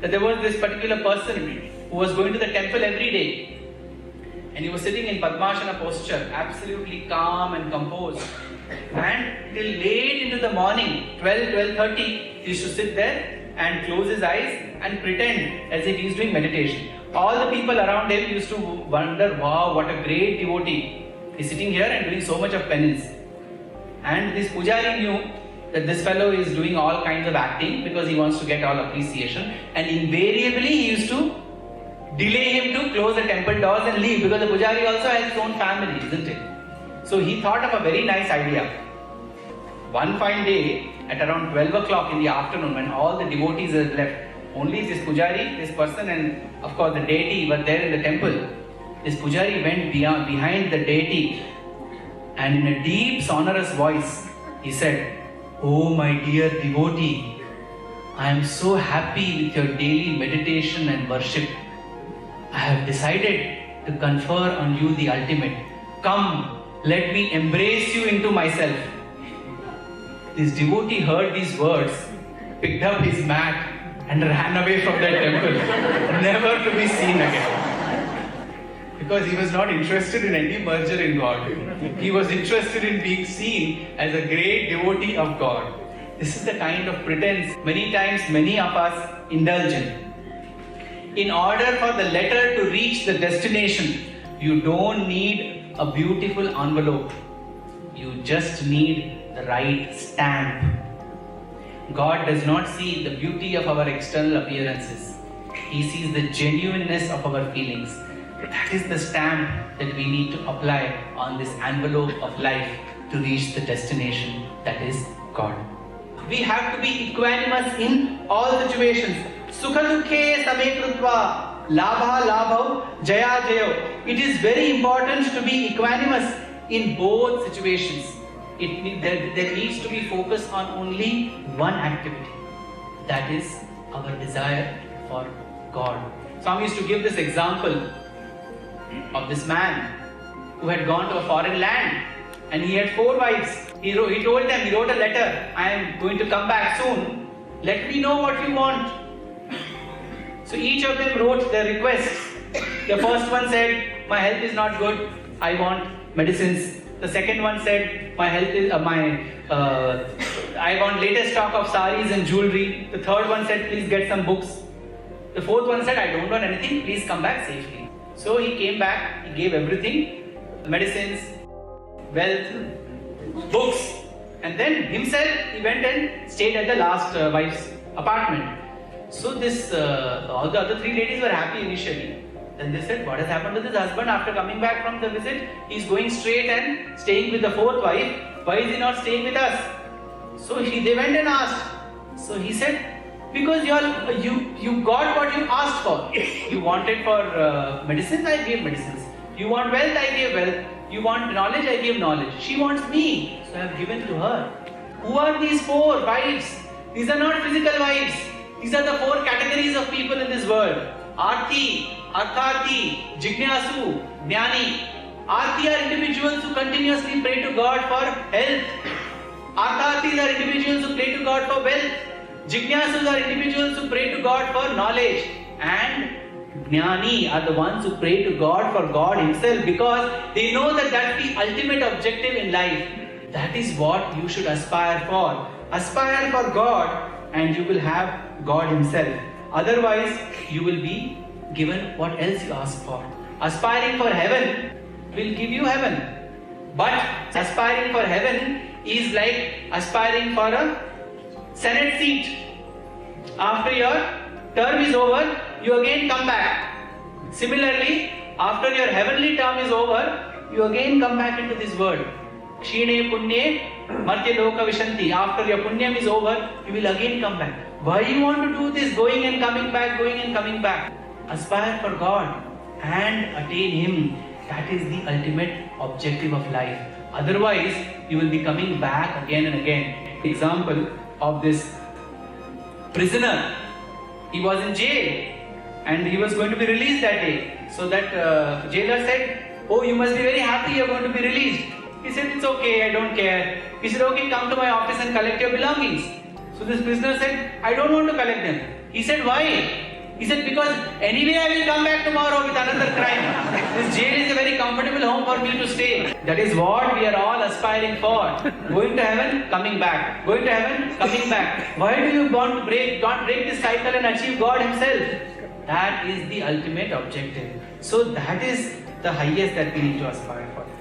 that there was this particular person who was going to the temple every day. And he was sitting in Padmasana posture, absolutely calm and composed. And till late into the morning, 12:30, he used to sit there and close his eyes and pretend as if he is doing meditation. All the people around him used to wonder, wow, what a great devotee. He's sitting here and doing so much of penance. And this Pujari knew that this fellow is doing all kinds of acting because he wants to get all appreciation. And invariably he used to delay him to close the temple doors and leave, because the Pujari also has his own family, isn't it? So he thought of a very nice idea. One fine day, at around 12 o'clock in the afternoon, when all the devotees had left, only this Pujari, this person, and of course the deity were there in the temple. This Pujari went behind the deity, and in a deep sonorous voice, he said, "Oh my dear devotee, I am so happy with your daily meditation and worship. I have decided to confer on you the ultimate. Come, let me embrace you into myself." This devotee heard these words, picked up his mat and ran away from that temple, never to be seen again. Because he was not interested in any merger in God. He was interested in being seen as a great devotee of God. This is the kind of pretense many times many of us indulge in. In order for the letter to reach the destination, you don't need a beautiful envelope. You just need the right stamp. God does not see the beauty of our external appearances. He sees the genuineness of our feelings. That is the stamp that we need to apply on this envelope of life to reach the destination, that is God. We have to be equanimous in all situations. Sukha dukhe same krutva, labha labhav, jaya jayo. It is very important to be equanimous in both situations. There needs to be focus on only one activity, that is our desire for God. Swami used to give this example of this man who had gone to a foreign land and he had 4 wives. He wrote a letter, "I am going to come back soon. Let me know what you want." So each of them wrote their requests. The first one said, "My health is not good. I want medicines." The second one said, "My health is I want latest stock of saris and jewelry." The third one said, "Please get some books." The fourth one said, "I don't want anything. Please come back safely." So he came back. He gave everything: medicines, wealth, books, and then himself he went and stayed at the last wife's apartment. So all the other 3 ladies were happy initially. Then they said, "What has happened to this husband after coming back from the visit? He's going straight and staying with the 4th wife. Why is he not staying with us?" So they went and asked. So he said, "Because you got what you asked for. You wanted for medicines, I gave medicines. You want wealth, I gave wealth. You want knowledge, I gave knowledge. She wants me, so I have given to her." Who are these 4 wives? These are not physical wives. These are the 4 categories of people in this world. Arti, Arthati, Jignasu, Jnani. Arti are individuals who continuously pray to God for health. Arthatis are individuals who pray to God for wealth. Jignasus are individuals who pray to God for knowledge. And Jnani are the ones who pray to God for God Himself, because they know that that's the ultimate objective in life. That is what you should aspire for. Aspire for God and you will have God Himself. Otherwise, you will be given what else you ask for. Aspiring for heaven will give you heaven. But aspiring for heaven is like aspiring for a Senate seat. After your term is over, you again come back. Similarly, after your heavenly term is over, you again come back into this world. Kshine punye martya loka vishanti. After your punyam is over, you will again come back. Why you want to do this, going and coming back, going and coming back? Aspire for God and attain Him. That is the ultimate objective of life. Otherwise, you will be coming back again and again. Example of this prisoner. He was in jail and he was going to be released that day. So that jailer said, "Oh, you must be very happy you are going to be released." He said, "It's okay, I don't care." He said, "Okay, come to my office and collect your belongings." So this prisoner said, "I don't want to collect them." He said, "Why?" He said, because anyway I will come back tomorrow with another crime. This jail is a very comfortable home for me to stay. That is what we are all aspiring for. Going to heaven, coming back. Going to heaven, coming back. Why do you want to break this cycle and achieve God Himself? That is the ultimate objective. So that is the highest that we need to aspire for.